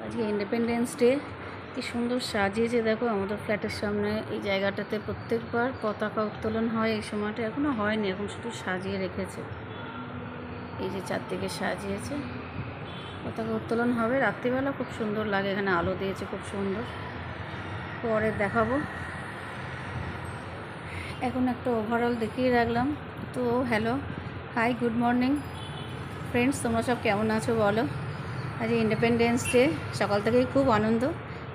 আজকে independence day. কি সুন্দর সাজিয়েছে দেখো আমাদের ফ্ল্যাটের সামনে এই জায়গাটাতে। প্রত্যেকবার পতাকা উত্তোলন হয় এই সময়টা, এখনও হয়নি, এখন শুধু সাজিয়ে রেখেছে। এই যে চারদিকে সাজিয়েছে, পতাকা উত্তোলন হবে রাত্রিবেলা, খুব সুন্দর লাগে। এখানে আলো দিয়েছে খুব সুন্দর, পরে দেখাবো। এখন একটা ওভারঅল দেখিয়ে রাখলাম। তো hello, hi, good morning friends, তোমরা সব কেমন আছো বলো। আজ ইন্ডিপেন্ডেন্স ডে, সকাল থেকেই খুব আনন্দ।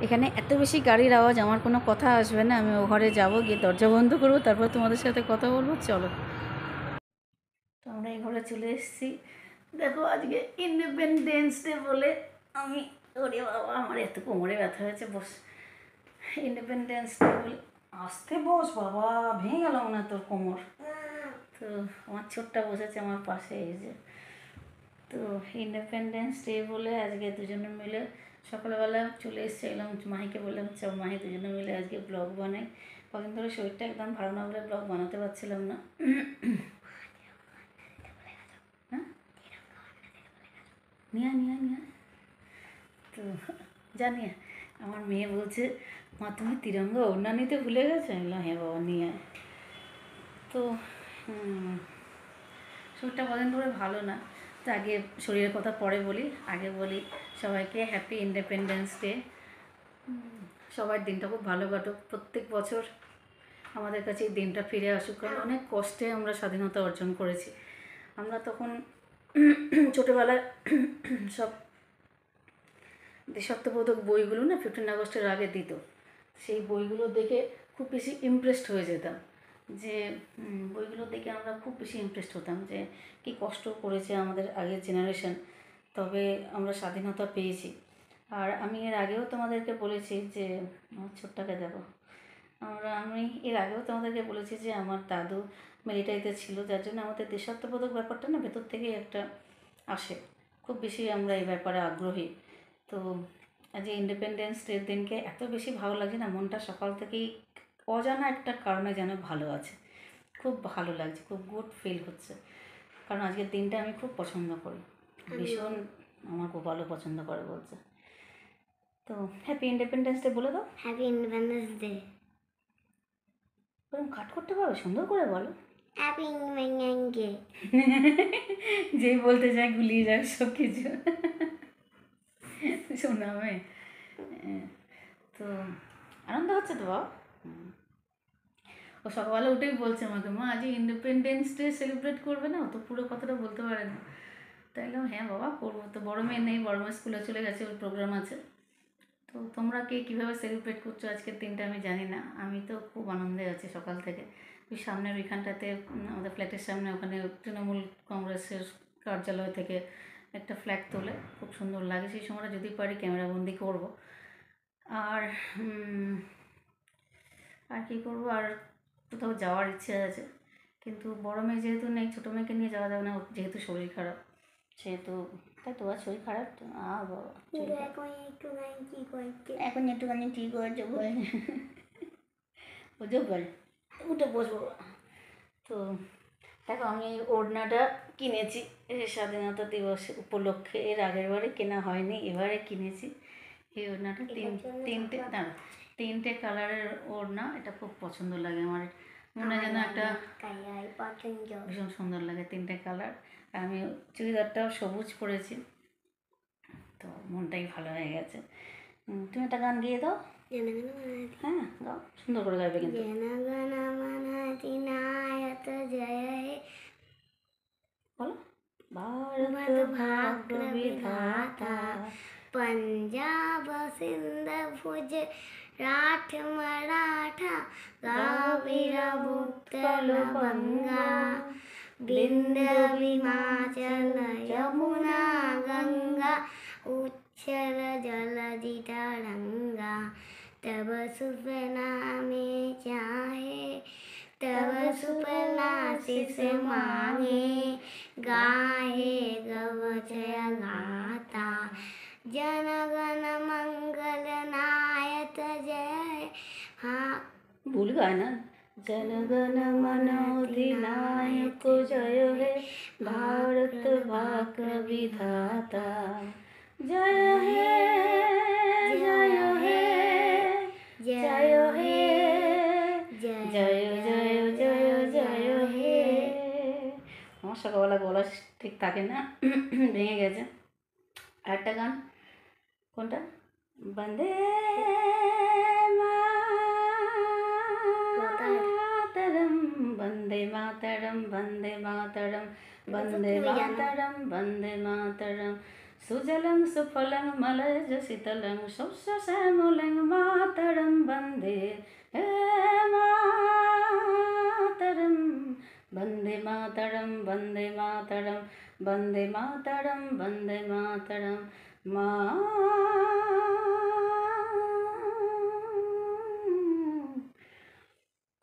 এখানে এত বেশি গাড়ির আওয়াজ, আমার কোনো কথা আসবে না। আমি ও ঘরে যাবো, গিয়ে দরজা বন্ধ করবো, তারপর তোমাদের সাথে কথা বলবো। চলো, তো আমরা এই ঘরে চলে এসেছি। দেখো আজকে ইন্ডিপেন্ডেন্স ডে বলে আমি, ওরে বাবা আমার এত কোমরে ব্যথা হয়েছে। বস, ইন্ডিপেন্ডেন্স ডে বলে আসতে বস বাবা, ভেঙে গেল মনে হয় তোর কোমর। তো আমার ছোট্টা বসেছে আমার পাশে, এই যে। তো ইন্ডিপেন্ডেন্স ডে বলে আজকে দুজনে মিলে সকালবেলা চলে এসেছিলাম, মাহিকে বললাম চল মাহি দুজনে মিলে আজকে ব্লগ বানাই। কদিন ধরে শরীরটা একদম ভালো না বলে ব্লগ বানাতে পারছিলাম না। হ্যাঁ, নিয়ে নিয়ে নিয়ে তো জানি আমার মেয়ে বলছে, মা তুমি তিরঙ্গা ওড়না নিতে ভুলে গেছো। আমি বললাম হ্যাঁ বাবা নিয়ে। তো শরীরটা কদিন ধরে ভালো না, তো আগে শরীরের কথা পরে বলি, আগে বলি সবাইকে হ্যাপি ইন্ডিপেন্ডেন্স ডে। সবার দিনটা খুব ভালো কাটুক, প্রত্যেক বছর আমাদের কাছে এই দিনটা ফিরে আসুক। কারণ অনেক কষ্টে আমরা স্বাধীনতা অর্জন করেছি। আমরা তখন ছোটোবেলায় সব দেশাত্মবোধক বইগুলো না 15 আগস্টের আগে দিত, সেই বইগুলো দেখে খুব বেশি ইমপ্রেসড হয়ে যেতাম। যে বইগুলো দেখে আমরা খুব বেশি ইমপ্রেসড হতাম যে কী কষ্ট করেছে আমাদের আগের জেনারেশন, তবে আমরা স্বাধীনতা পেয়েছি। আর আমি এর আগেও তোমাদেরকে বলেছি যে, আমার ছোট্টাকে দেখো, আমি এর আগেও তোমাদেরকে বলেছি যে আমার দাদু মিলিটারিতে ছিল, যার জন্য আমাদের দেশাত্মবোধক ব্যাপারটা না ভেতর থেকেই একটা আসে। খুব বেশি আমরা এই ব্যাপারে আগ্রহী। তো আজ ইন্ডিপেন্ডেন্স ডের দিনকে এত বেশি ভালো লাগছে না, মনটা সকাল থেকেই অজানা একটা কারণে যেন ভালো আছে। খুব ভালো লাগছে, খুব গুড ফিল হচ্ছে। কারণ আজকের দিনটা আমি খুব পছন্দ করি, ভীষণ আমার খুব ভালো পছন্দ করে বলছে। তো হ্যাপি ইন্ডিপেন্ডেন্স ডে বলে দাও। Happy independence day. ওরকম কাট করতে পারবে, সুন্দর করে বলো। Happy independence day. যেই বলতে চাই গুলিয়ে যায় সব কিছু। শোনাবে। তো আনন্দ হচ্ছে তো বাবা। ও সকালবেলা উঠেই বলছে আমাকে, মা আজ ইন্ডিপেন্ডেন্স ডে সেলিব্রেট করবে না? তো পুরো কথাটা বলতে পারে না। তাই বললাম হ্যাঁ বাবা করবো। তো বড় মেয়ে নেই, বড় মেয়ে স্কুলে চলে গেছে, ওর প্রোগ্রাম আছে। তো তোমরা কে কীভাবে সেলিব্রেট করছো আজকের দিনটা আমি জানি না। আমি তো খুব আনন্দে আছি সকাল থেকে। ওই সামনের ওইখানটাতে আমাদের ফ্ল্যাটের সামনে, ওখানে তৃণমূল কংগ্রেসের কার্যালয় থেকে একটা ফ্ল্যাগ তোলে, খুব সুন্দর লাগে। সেই সময়টা যদি পারি ক্যামেরাবন্দি করবো। আর আর কী করবো, আর কোথাও যাওয়ার ইচ্ছে আছে, কিন্তু বড় মেয়ে যেহেতু নেই, ছোটো মেয়েকে নিয়ে যাওয়া যাবে না, ওর যেহেতু শরীর খারাপ সেহেতু। তাই তো, আর শরীর খারাপ তো বাবা এখন একটুখানি ঠিক হয়েছে বলে বুঝতে পারি, উঠে বসবো। তো দেখো আমি এই ওড়নাটা কিনেছি স্বাধীনতা দিবস উপলক্ষে। এর আগের বারে কেনা হয়নি, এবারে কিনেছি এই ওড়নাটা। তিনটে কালারের ওড়না, এটা খুব পছন্দ লাগে আমার। মনে যেন একটা ভীষণ সুন্দর লাগে, তিনটে কালার। আমি চুড়িদারটাও সবুজ পরেছি, তো মনটাই ভালো হয়ে গেছে। তুমি একটা গান গিয়ে দাও। হ্যাঁ গাও, সুন্দর করে গাইবে কিন্তু। বলো। भारत भाग्य विधाता पंजाब सिंध गुजरात मराठा द्राविड़ उत्कल बंगा विंध्य हिमाचल यमुना गंगा उच्छल जलधि तरंगा तब शुभ नामे चाहे तब सुपना शिष मांगे गाहे गवचय गाता जनगण मंगल नायक जय। हाँ भूल गए ना। जनगण मन अधिनायक जय हे भारत भाग्य विधाता जय हे ঠিক থাকে না, ভেঙে গেছে। আরেকটা গান কোনটা, বন্দে মাতরম বন্দে মাতরম বন্দে মাতরম বন্দে মাতরম বন্দে মাতরম সুজলং সুফলং মলয়জ শীতলং শস্য শ্যামলং মাতরম বন্দে মাতরম বন্দে মাতরম বন্দে মাতরম বন্দে মাতরম বন্দে মাতরম মা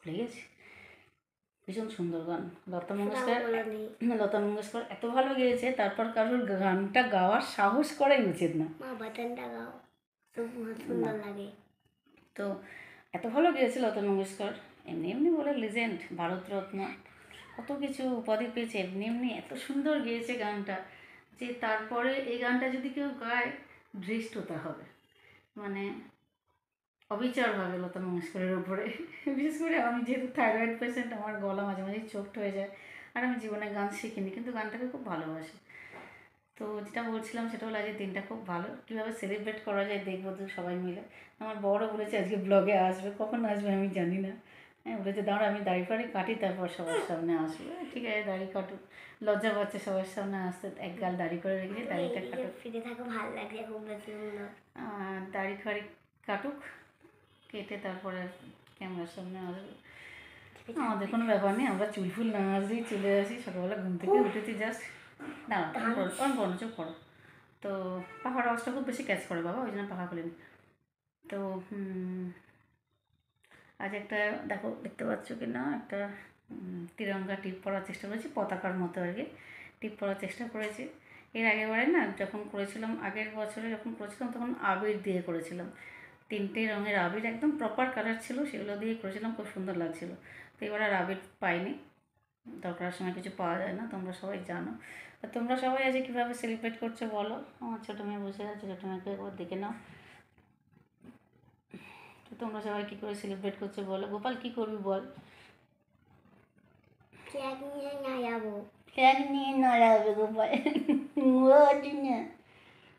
ভুলে গেছি। ভীষণ সুন্দর গান। লতা মঙ্গেশকর এত ভালো গেয়েছে, তারপর কারোর গানটা গাওয়ার সাহস করাই উচিত না। মা বাটনটা গাও, খুব সুন্দর লাগে। তো এত ভালো গেয়েছে লতা মঙ্গেশকর, এমনি এমনি বলে লিজেন্ড, ভারতরত্ন, কত কিছু উপাধি পেয়েছে, এমনি এমনি এত সুন্দর গেয়েছে গানটা যে তারপরে এই গানটা যদি কেউ গায় ধৃষ্টতা হবে, মানে অবিচার হবে লতা মঙ্গেশকরের উপরে। বিশেষ করে আমি যেহেতু থাইরয়েড পেশেন্ট, আমার গলা মাঝে মাঝে চোট হয়ে যায়, আর আমি জীবনে গান শিখিনি, কিন্তু গানটাকে খুব ভালোবাসি। তো যেটা বলছিলাম সেটা হলো আজকে দিনটা খুব ভালো, কীভাবে সেলিব্রেট করা যায় দেখবো তো সবাই মিলে। আমার বড় বলেছে আজকে ব্লগে আসবে, কখন আসবে আমি জানি না। হ্যাঁ বলেছে দাঁড়া আমি দাড়ি ফাড়ি কাটি তারপর সবার সামনে আসবে। ঠিক আছে দাড়ি কাটুক, লজ্জা পাচ্ছে সবার সামনে আসতে, এক গাল দাড়ি করে রেখেছি, দাড়িটা কাটুক, ফিরে থাকো, ভালো লাগছে খুব বেশি সুন্দর। দাড়ি ফাড়ি কাটুক, কেটে তারপরে ক্যামেরার সামনে আসবে। আমাদের কোনো ব্যাপার নেই, আমরা চুল ফুল না আসলেই চলে আসি। সকালবেলা ঘুম থেকে উঠেছি জাস্ট, দাঁড়া অন করো, চুপ করো। তো পাখার আওয়াজটা খুব বেশি ক্যাচ করে বাবা, ওই জন্য পাখা খুলিনি। তো আজ একটা দেখো, দেখতে পাচ্ছ কি না, একটা তিরঙ্গা টিপ পরার চেষ্টা করেছি, পতাকার মতো আর কি টিপ পরার চেষ্টা করেছি। এর আগেরবারে না যখন করেছিলাম, আগের বছরে যখন করেছিলাম তখন আবির দিয়ে করেছিলাম, 3টে রঙের আবির একদম প্রপার কালার ছিল, সেগুলো দিয়ে করেছিলাম, খুব সুন্দর লাগছিলো। তো এবার আর আবির পাইনি, দরকারের সময় কিছু পাওয়া যায় না, তোমরা সবাই জানো। আর তোমরা সবাই আজ কীভাবে সেলিব্রেট করছো বলো। আমার ছোটো মেয়ে বসে আছে, ছোটো মেয়েকে একবার দেখে নাও। তো তোমরা সবাই কী করে সেলিব্রেট করছো বলো। গোপাল কী করবি বল। ফ্ল্যাগ নিয়ে না যাবো। ফ্ল্যাগ নিয়ে নাড়াবে গোপাল, না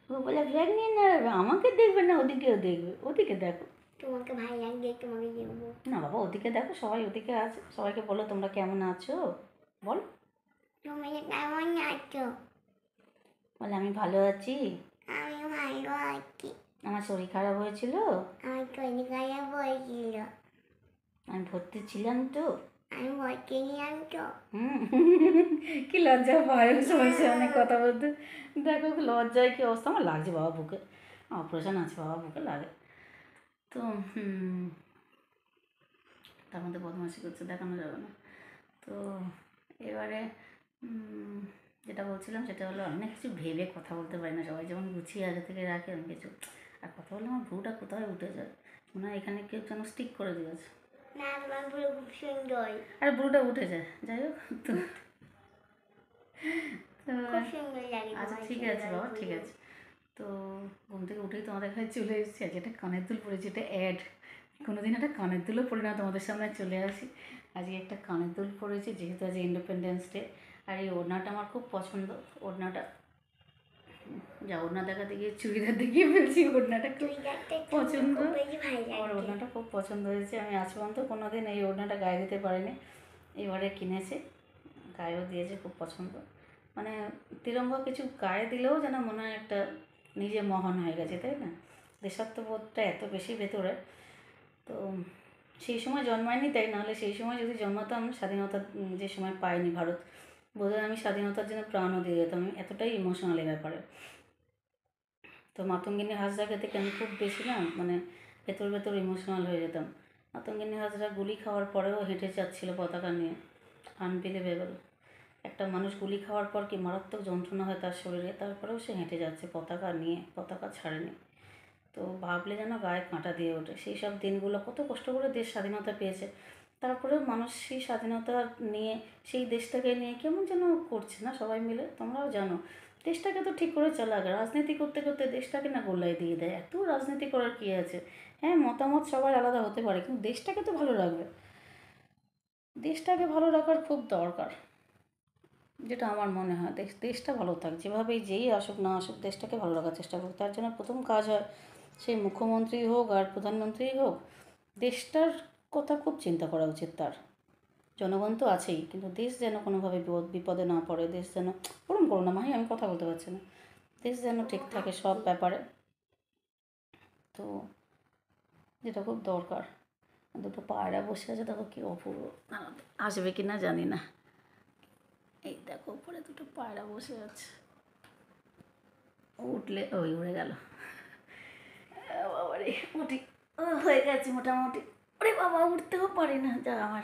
গোপালের ফ্ল্যাগ নিয়ে নাড়াবে, আমাকে দেখবে না, ওদিকেও দেখবে, ওদিকে দেখো। তোমাকে ভাই লাগবে, তোমাকে দেখবো না বাবা, ওদিকে দেখো, সবাই ওদিকে আছে, সবাইকে বলো তোমরা কেমন আছো বল। তুমি কেমন আছো? বলে আমি ভালো আছি, আমি ভালো আছি। আমার শরীর খারাপ হয়েছিল, আমার শরীর খারাপ হয়েছিল, আমি ভর্তি ছিলাম তো। আমি ভর্তি নিলাম তো। কি লজ্জা পায় সবার সামনে কথা বলতে, দেখো লজ্জায় কি অবস্থা আমার লাগছে বাবা, বুকে অপারেশন আছে বাবা, বুকে লাগে। তো তার মধ্যে বদমাশি করছে, দেখানো যাবে না। তো এবারে যেটা বলছিলাম সেটা হলো, আমি না কিছু ভেবে কথা বলতে পারি না, সবাই যেমন গুছিয়ে আগে থেকে রাখে আমি কিছু, আর কথা বললে আমার ভ্রুটা কোথায় উঠে যায়, মনে হয় এখানে কেউ যেন স্টিক করে দিয়েছে। না তোমার পুরো খুব সুন্দর, আর ভ্রুটা উঠে যায়, যাই হোক। তো খুব সুন্দর লাগে। আচ্ছা ঠিক আছে বাবা, ঠিক আছে। তো ঘুম থেকে উঠেই তোমাদের কাছে চলে এসেছি, আজকে একটা কানের দুল পরেছি, এটা অ্যাড, কোনোদিন একটা কানের দুলও পরে না, তোমাদের সামনে চলে আসি। আজকে একটা কানের দুল পরেছি যেহেতু আজ ইন্ডিপেন্ডেন্স ডে। আর এই ওড়নাটা আমার খুব পছন্দ, ওড়নাটা যা ওড়না দেখাতে গিয়ে চুড়িদার দেখিয়ে ফেলছি, ওড়নাটা খুব পছন্দ, আমার ওড়নাটা খুব পছন্দ হয়েছে। আমি আজ পর্যন্ত কোনো দিন এই ওড়নাটা গায়ে দিতে পারিনি, এবারে কিনেছি, গায়েও দিয়েছে, খুব পছন্দ। মানে তিরঙ্গা কিছু গায়ে দিলেও যেন মনে হয় একটা নিজে মহান হয়ে গেছে, তাই না, দেশাত্মবোধটা এত বেশি ভেতরে। তো সেই সময় জন্মায়নি তাই, নাহলে সেই সময় যদি জন্মাতাম, স্বাধীনতা যে সময় পাইনি ভারত, বোধহয় আমি স্বাধীনতার জন্য প্রাণও দিয়ে যেতাম, আমি এতটাই ইমোশনাল ব্যাপারে। তো মাতঙ্গিনী হাজরাকে থেকে আমি খুব বেশি না, মানে ভেতর ভেতর ইমোশনাল হয়ে যেতাম। মাতঙ্গিনী হাজরা গুলি খাওয়ার পরেও হেঁটে যাচ্ছিল পতাকা নিয়ে, আনবিলিভেবল। একটা মানুষ গুলি খাওয়ার পর কি মারাত্মক যন্ত্রণা হয় তার শরীরে, তারপরেও সে হেঁটে যাচ্ছে পতাকা নিয়ে, পতাকা ছাড়েনি। তো ভাবলে যেন গায়ে কাঁটা দিয়ে ওঠে, সেই সব দিনগুলো কত কষ্ট করে দেশ স্বাধীনতা পেয়েছে, তারপরেও মানুষ সেই স্বাধীনতা নিয়ে, সেই দেশটাকে নিয়ে কেমন যেন করছে না সবাই মিলে। তোমরাও জানো দেশটাকে তো ঠিক করে চালাক, রাজনীতি করতে করতে দেশটাকে না গোল্লায় দিয়ে দেয়। এত রাজনীতি করার কী আছে, হ্যাঁ মতামত সবার আলাদা হতে পারে, কিন্তু দেশটাকে তো ভালো রাখবে, দেশটাকে ভালো রাখার খুব দরকার। যেটা আমার মনে হয় দেশটা ভালো থাক, যেভাবেই যেই আসুক না আসুক দেশটাকে ভালো রাখার চেষ্টা করুক। তার জন্য প্রথম কাজ হয় সেই মুখ্যমন্ত্রী হোক আর প্রধানমন্ত্রী হোক, দেশটার কথা খুব চিন্তা করা উচিত তার। জনগণ তো আছেই, কিন্তু দেশ যেন কোনোভাবে বিপদে না পড়ে, দেশ যেন ওরম করো না মাহি, আমি কথা বলতে পারছি না, দেশ যেন ঠিক থাকে সব ব্যাপারে। তো যেটা খুব দরকার। দুটো পায়রা বসে আছে, দেখো কি অপূর্ব, আসবে কি না জানি না। এই দেখো উপরে দুটো পায়রা বসে আছে, উঠলে ওই উড়ে গেল। বাবারে উঠি, হয়ে গেছে মোটামুটি। ওরে বাবা, উঠতেও পারি না, যা আমার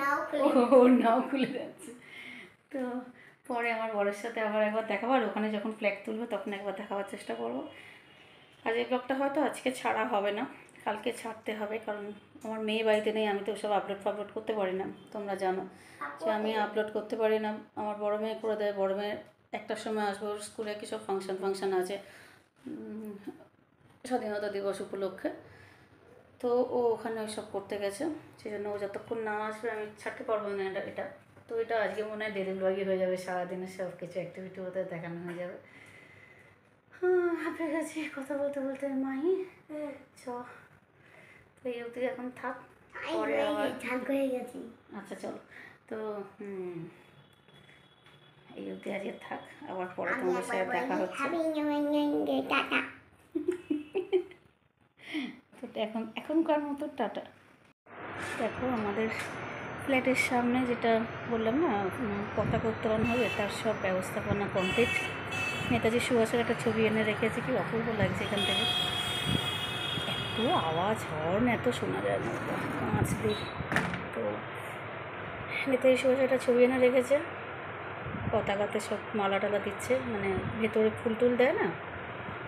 নাও ওর নাও খুলে যাচ্ছে। তো পরে আমার বরের সাথে আবার একবার দেখাবো, আর ওখানে যখন ফ্ল্যাগ তুলবে তখন একবার দেখাবার চেষ্টা করবো। আজ এই ব্লগটা হয়তো আজকে ছাড়া হবে না, কালকে ছাড়তে হবে, কারণ আমার মেয়ে বাড়িতে নেই, আমি তো সব আপলোড করতে পারি না, তোমরা জানো যে আমি আপলোড করতে পারি না। আমার বড় মেয়ে করে দেয়, বড় মেয়ে একটার সময় আসবো, ওর স্কুলে কী সব ফাংশন আছে স্বাধীনতা দিবস উপলক্ষে, তো ও ওখানে ওই সব করতে গেছে, সেই জন্য ও যতক্ষণ না আসবে আমি ছাড়তে পারবো না এটা। তো এটা আজকে মনে হয় ডেলি ব্লগই হয়ে যাবে, সারাদিনের সব কিছু অ্যাক্টিভিটি ওদের দেখানো হয়ে যাবে। হাঁপে গেছি কথা বলতে বলতে মাহি। চ, তো এই অবধি এখন থাক, পরে আবার হয়ে গেছি। আচ্ছা চলো। তো এই অবধি আজকে থাক, আবার পরে তোমাদের সাথে দেখা হচ্ছে। টাটা। তো এখনকার মতো টাটা। দেখো আমাদের ফ্ল্যাটের সামনে যেটা বললাম না পতাকা উত্তোলন হবে, তার সব ব্যবস্থাপনা কমপ্লিট। নেতাজি সুভাষের একটা ছবি এনে রেখেছি, কি অপূর্ব লাগছে এখান থেকে। এত আওয়াজ হর্ন এত শোনা যায় না, কাঁচ দিই। তো নেতাজি সুভাষের একটা ছবি এনে রেখেছে, পতাকাতে সব মালা টালা দিচ্ছে, মানে ভেতরে ফুল টুল দেয় না,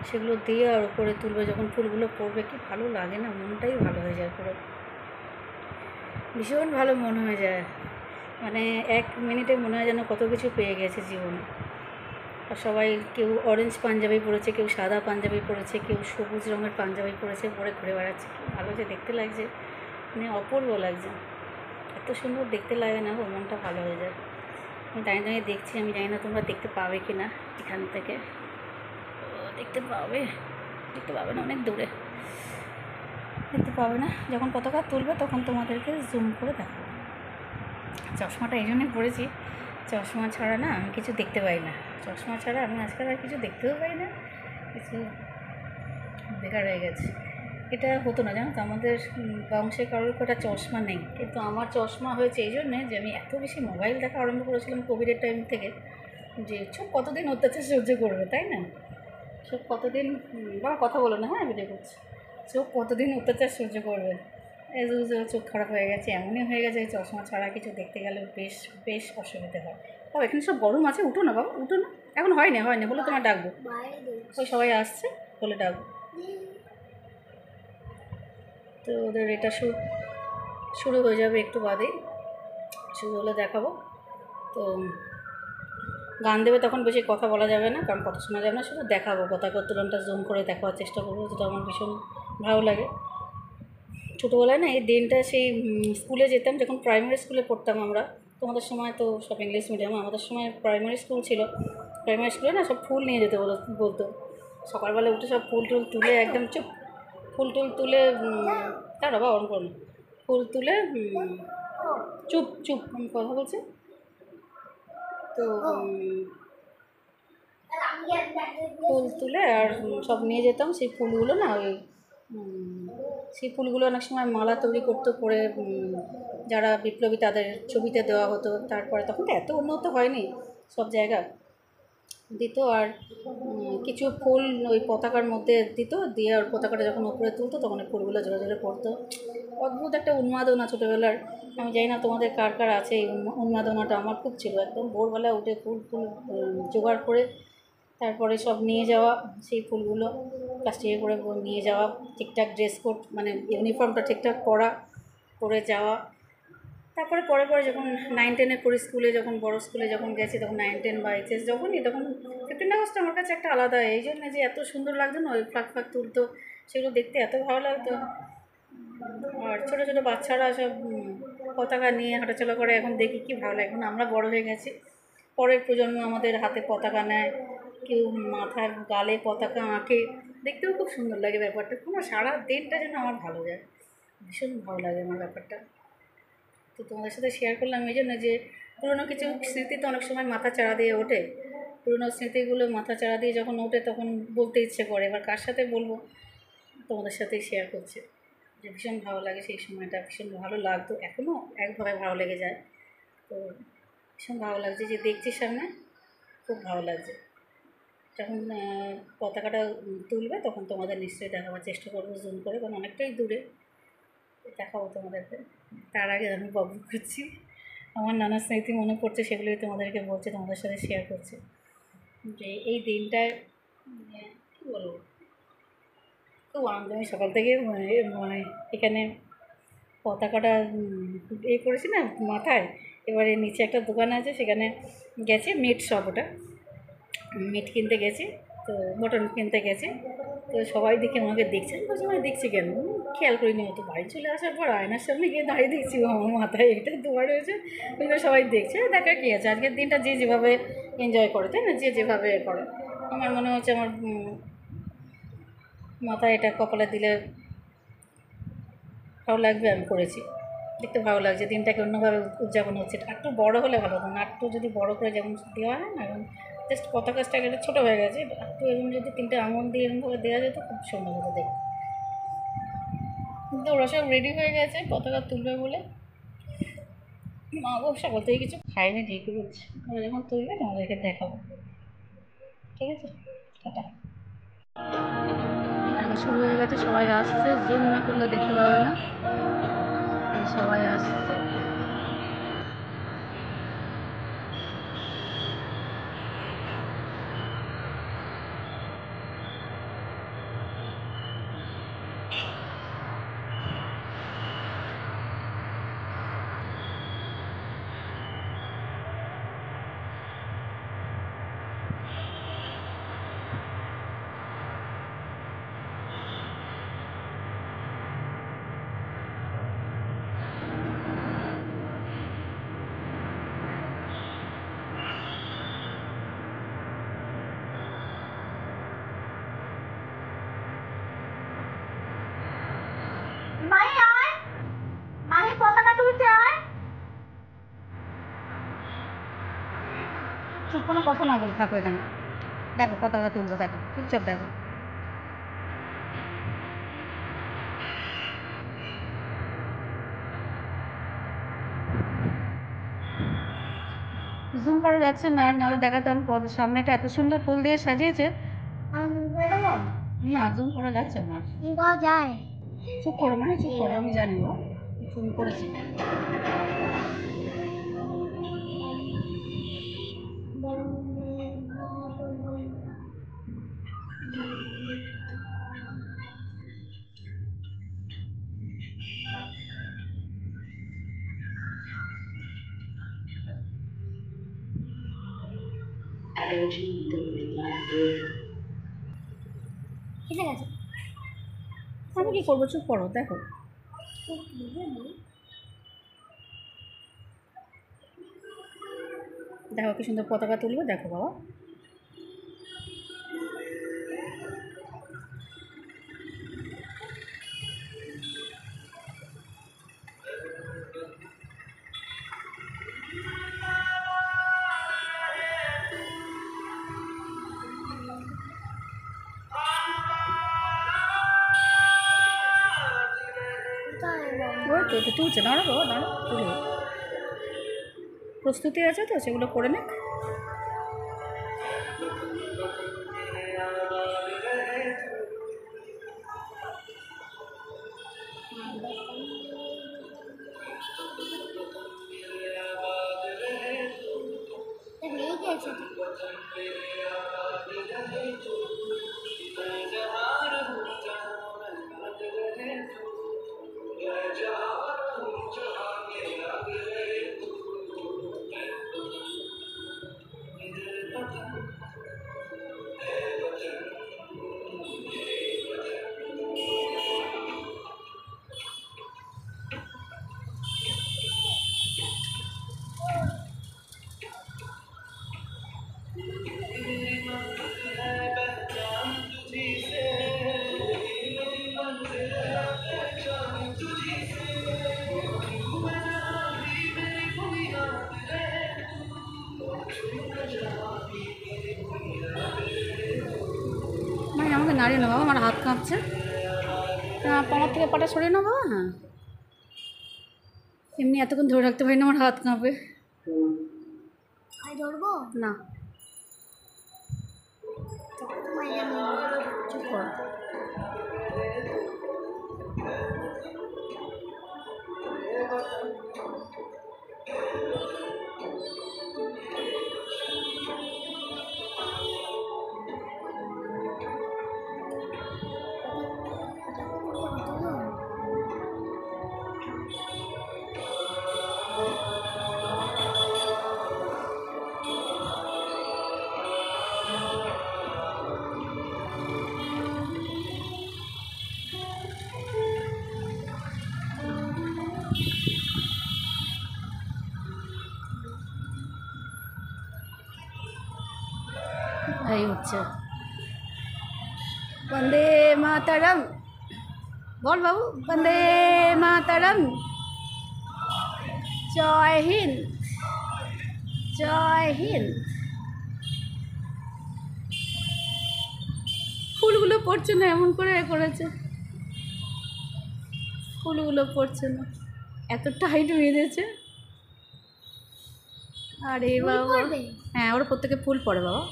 সেগুলো দিয়ে আর উপরে তুলবে, যখন ফুলগুলো পড়বে কি ভালো লাগে না, মনটাই ভালো হয়ে যায় পুরো, ভীষণ ভালো মনে হয়ে যায়। মানে 1 মিনিটে মনে হয় যেন কত কিছু পেয়ে গেছে জীবনে। আর সবাই কেউ অরেঞ্জ পাঞ্জাবি পরেছে, কেউ সাদা পাঞ্জাবি পরেছে, কেউ সবুজ রঙের পাঞ্জাবি পরেছে, পরে ঘুরে বেড়াচ্ছে, কি ভালো যে দেখতে লাগছে, মানে অপূর্ব লাগছে, এত সুন্দর দেখতে লাগে না, মনটা ভালো হয়ে যায়। আমি দাঁড়িয়ে দেখছি, আমি জানি না তোমরা দেখতে পাবে কি না এখান থেকে। দেখতে পাবে না, অনেক দূরে দেখতে পাবে না। যখন পতাকা তুলবে তখন তোমাদেরকে জুম করে দেখাবো। চশমাটা এই জন্যই পরেছি, চশমা ছাড়া না আমি কিছু দেখতে পাই না, চশমা ছাড়া আমি আজকাল আর কিছু দেখতেও পাই না, কিছু বেকার হয়ে গেছে। এটা হতো না জানো তো, আমাদের বংশে কারোর একটা চশমা নেই, কিন্তু আমার চশমা হয়েছে এই জন্যে যে আমি এত বেশি মোবাইল দেখা আরম্ভ করেছিলাম কোভিডের টাইম থেকে, যে চোখ কতদিন অত্যাচার সহ্য করবে, তাই না? চোখ কতদিন, বাবা কথা বলো না, হ্যাঁ ভিডিও করছি, চোখ কতদিন অত্যাচার সহ্য করবে। এজ ইউজুয়াল চোখ খারাপ হয়ে গেছে, এমনই হয়ে গেছে চশমা ছাড়া কিছু দেখতে গেলে বেশ বেশ অসুবিধা হয়। বাবা এখানে সব গরম আছে, উঠো না বাবা, উঠো না, এখন হয় না বলে তোমার ডাকবো, ওই সবাই আসছে বলে ডাকবো। তো ওদের এটা শুরু হয়ে যাবে একটু বাদেই, শুরু হলে দেখাবো। তো গান দেবে, তখন বেশি কথা বলা যাবে না, কারণ কথা শোনা যাবে না, শুধু দেখাবো, পতাকা উত্তোলনটা জুম করে দেখাবার চেষ্টা করবো, যেটা আমার ভীষণ ভালো লাগে। ছোটোবেলায় না এই দিনটা সেই স্কুলে যেতাম, যখন প্রাইমারি স্কুলে পড়তাম আমরা, তোমাদের সময় তো সব ইংলিশ মিডিয়াম, আমাদের সময় প্রাইমারি স্কুল ছিল, প্রাইমারি স্কুলে না সব ফুল নিয়ে যেতে বলতো, সকালবেলা উঠে সব ফুল টুল তুলে একদম ফুল টুল তুলে তার বাবা অন করুন, ফুল তুলে চুপ আমি কথা বলছি। তো ফুল তুলে আর সব নিয়ে যেতাম, সেই ফুলগুলো না ওই সেই ফুলগুলো অনেক সময় মালা তৈরি করতে, করে যারা বিপ্লবী তাদের ছবিতে দেওয়া হতো। তারপরে তখন তো এত উন্নত হয়নি, সব জায়গা দিত, আর কিছু ফুল ওই পতাকার মধ্যে দিত, দিয়ে আর পতাকাটা যখন উপরে তুলতো তখন ওই ফুলগুলো জোরে জোরে পড়তো। অদ্ভুত একটা উন্মাদনা ছোটোবেলার, আমি জানি না তোমাদের কার কার আছে এই উন্মাদনাটা, আমার খুব ছিল। একদম ভোরবেলা উঠে ফুল জোগাড় করে তারপরে সব নিয়ে যাওয়া, সেই ফুলগুলো প্লাস্টিকে করে নিয়ে যাওয়া, ঠিকঠাক ড্রেস কোড মানে ইউনিফর্মটা ঠিকঠাক পরে যাওয়া। তারপরে পরে যখন 9-10-এ পড়ি, স্কুলে যখন বড় স্কুলে যখন গেছি, তখন 9-10 বা এইচএস যখনই, তখন 15 আগস্ট আমার কাছে একটা আলাদা, এই জন্য যে এত সুন্দর লাগতো না, ওই ফ্লাগ তুলতো, সেগুলো দেখতে এত ভালো লাগতো, আর ছোটো ছোটো বাচ্চারা সব পতাকা নিয়ে হাঁটাচলা করে, এখন দেখি কি ভালো লাগে। এখন আমরা বড় হয়ে গেছি, পরের প্রজন্ম আমাদের হাতে পতাকা নেয়, কেউ মাথার গালে পতাকা আঁকে, দেখতেও খুব সুন্দর লাগে ব্যাপারটা। আমার সারা দিনটা যেন আমার ভালো যায়, ভীষণ ভালো লাগে আমার ব্যাপারটা। তো তোমাদের সাথে শেয়ার করলাম এই জন্য যে পুরোনো কিছু স্মৃতি তো অনেক সময় মাথা চাড়া দিয়ে ওঠে। পুরোনো স্মৃতিগুলো মাথা চাড়া দিয়ে যখন ওঠে তখন বলতে ইচ্ছে করে, এবার কার সাথে বলবো, তোমাদের সাথেই শেয়ার করছি। যে ভীষণ ভালো লাগে সেই সময়টা, ভীষণ ভালো লাগতো, এখনও একভাবে ভালো লেগে যায়। তো ভীষণ ভালো লাগছে যে দেখছি সামনে, খুব ভালো লাগছে। যখন পতাকাটা তুলবে তখন তোমাদের নিশ্চয়ই দেখাবার চেষ্টা করবো জুম করে, কারণ অনেকটাই দূরে, দেখাবো তোমাদেরকে। তার আগে আমি বকবক করছি, আমার নানা স্মৃতি মনে পড়ছে, সেগুলোই তোমাদেরকে বলছি, তোমাদের সাথে শেয়ার করছি। যে এই দিনটায় কী বলবো, খুব আনন্দ। আমি সকাল থেকে মানে এখানে পতাকাটা করেছি না মাথায়, এবারে নিচে একটা দোকান আছে, সেখানে গেছে মিট শপ, ওটা মিট কিনতে গেছি, তো মটন কিনতে গেছে। তো সবাই দেখে আমাকে দেখছে, আমি বলছি মানে দেখছি কেন, খেয়াল করিনি অত। বাড়ি চলে আসার পর আয়নার সামনে গিয়ে দাঁড়িয়ে দেখছি আমার মাথায় এটা দুবার হয়েছে। ওইগুলো সবাই দেখছে, দেখার কী আছে, আজকের দিনটা যে যেভাবে এনজয় করে, তাই না, যে যেভাবে করে। আমার মনে হচ্ছে আমার মাথায় এটা কপালে দিলে ভালো লাগবে, আমি করেছি, দেখতে ভালো লাগছে, দিনটাকে অন্যভাবে উদযাপন হচ্ছে। একটু বড় হলে ভালো হতো না, একটু যদি বড় করে যেমন দেওয়া হয় না, এখন জাস্ট পতাকা স্টাইল ছোটো হয়ে গেছে, একটু এরকম যদি 3টে আঙুল দিয়ে এরকমভাবে দেওয়া যেত, খুব সুন্দর হতো দেখতে। কিন্তু ওরা সব রেডি হয়ে গেছে পতাকা তুলবে বলে, মা বাবা সকাল থেকে কিছু খাইনি, ঢেকে রয়েছে, ওরা যখন তুলবে তোমাদেরকে দেখাবো, ঠিক আছে, টাটা। শুরু হয়ে গেছে, সবাই আসছে, জুম না করলে দেখতে পাবে না, সবাই আসছে। মাহি আয়, মাহি পতাকা তুলতে আয়। চুপ, কোনো কথা না বলে থাকো এখানে, দেখো পতাকা তুলবো, দেখো চুপচাপ দেখো। জুম করা যাচ্ছে না, নাহলে দেখাতে আমি সামনেটা এত সুন্দর ফুল দিয়ে সাজিয়েছে, না জুম করা যাচ্ছে না। যায়। চুপ করো, মানে চুপ করো, আমি জানি ও জুম করেছি। ঠিক আছে। আমি কি করবো, চুপ করো, দেখো। দেখো কি সুন্দর পতাকা তুলবো, দেখো বাবা। ওই তো এটা তুলছে, দাঁড়ো বাবা, দাঁড়ো, তুলবে। প্রস্তুতি আছে তো, সেগুলো করে নে। হয়ে গেছে। নাড়িয়ে নেবো, আমার হাত কাঁপছে। হ্যাঁ, পাড়ার থেকে পাটা সরিয়ে নেবো। হ্যাঁ, এমনি এতক্ষণ ধরে রাখতে পারি না, আমার হাত কাঁপে। ধরবো না, চুপ কর। এই হচ্ছে বন্দে মাতারম। বল বাবু, বন্দে মাতারম, জয় হিন্দ, জয় হিন্দ। ফুলগুলো পড়ছে না, এমন করে করেছে, ফুলগুলো পড়ছে না, এত টাইট বেঁধেছে। আরে বাবা, হ্যাঁ ওরা প্রত্যেকে ফুল পড়ে বাবা।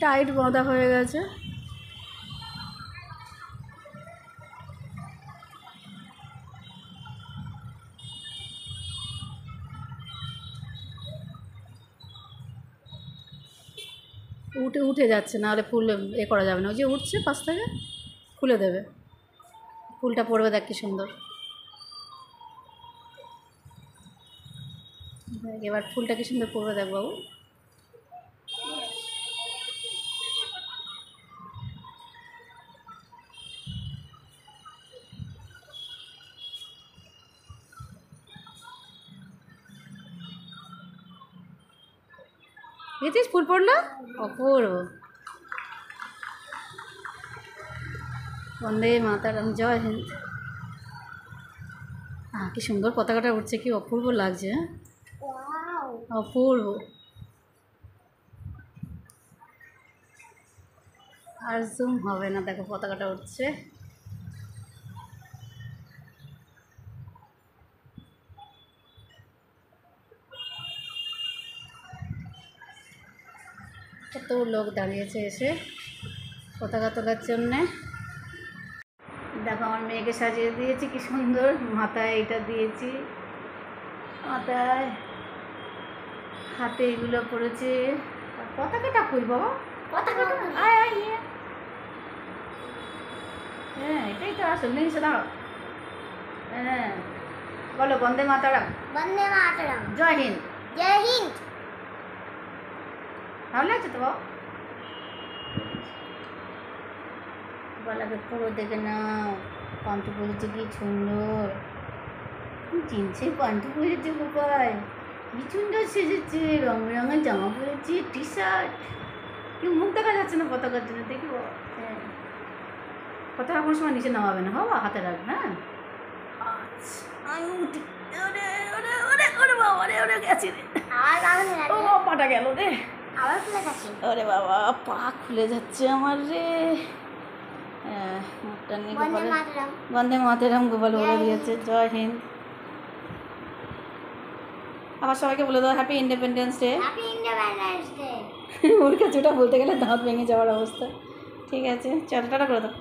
টাইট বাঁধা হয়ে গেছে। উঠে যাচ্ছে, নাহলে ফুল এ করা যাবে না। ওই যে উঠছে পাশ থেকে, খুলে দেবে। ফুলটা পড়বে, দেখ কি সুন্দর। এবার ফুলটা কি সুন্দর পড়বে দেখ বাবু। দেখেছিস ফুল পড়লো, অপূর্ব। বন্দে মাতারাম, জয় হিন্দ। কি সুন্দর পতাকাটা উঠছে, কি অপূর্ব লাগছে। হ্যাঁ, অপূর্ব। আর জুম হবে না, দেখো পতাকাটা উঠছে। কত লোক দাঁড়িয়েছে এসে পতাকা তোলার জন্যে। দেখো আমার মেয়েকে সাজিয়ে দিয়েছি কি সুন্দর, মাথায় এটা দিয়েছি, মাথায় হাতে এগুলো পড়েছে। পতাকাটা কই বাবা, পতাকাটা আয় আয় নিয়ে। হ্যাঁ এটাই তো আসল, নিয়ে এসে দাঁড়াও। হ্যাঁ বলো, বন্দে মাতারাম, বন্দে মাতরম, জয় হিন্দ, জয় হিন্দ। ভালো লাগছে তো বাবা। গলাকে পুরো দেখে নাও, পান্টু পরেছে কি সুন্দর। চিনছে পান্টু পরেছে কোপায়, কি সুন্দর সেজেছে, রং রঙের জামা পরেছে, টি শার্ট। কেউ মুখ দেখা যাচ্ছে না পতাকার জন্য, দেখি বাবা। হ্যাঁ, পতাকা কোনো সময় নিচে নামাবে না বাবা, হাতে রাখবে। হ্যাঁ আচ্ছা, আমি উঠি। ওরে ওরে ওরে ওরে বাবা, ওরে ওরে গেছে রে, ও পাটা গেল রে। আবার খুলে গেছে। ওরে বাবা, পা খুলে যাচ্ছে আমার রে। হ্যাঁ, মুখটা নিয়ে বন্দে গোপালের, মাতরম। বন্দে মাতরম গোপাল বলে দিয়েছে, জয় হিন্দ। আবার সবাইকে বলে দাও happy independence day. Happy independence day. ওর কাছে ওটা বলতে গেলে দাঁত ভেঙে যাওয়ার অবস্থা। ঠিক আছে, চল টাটা করে দাও।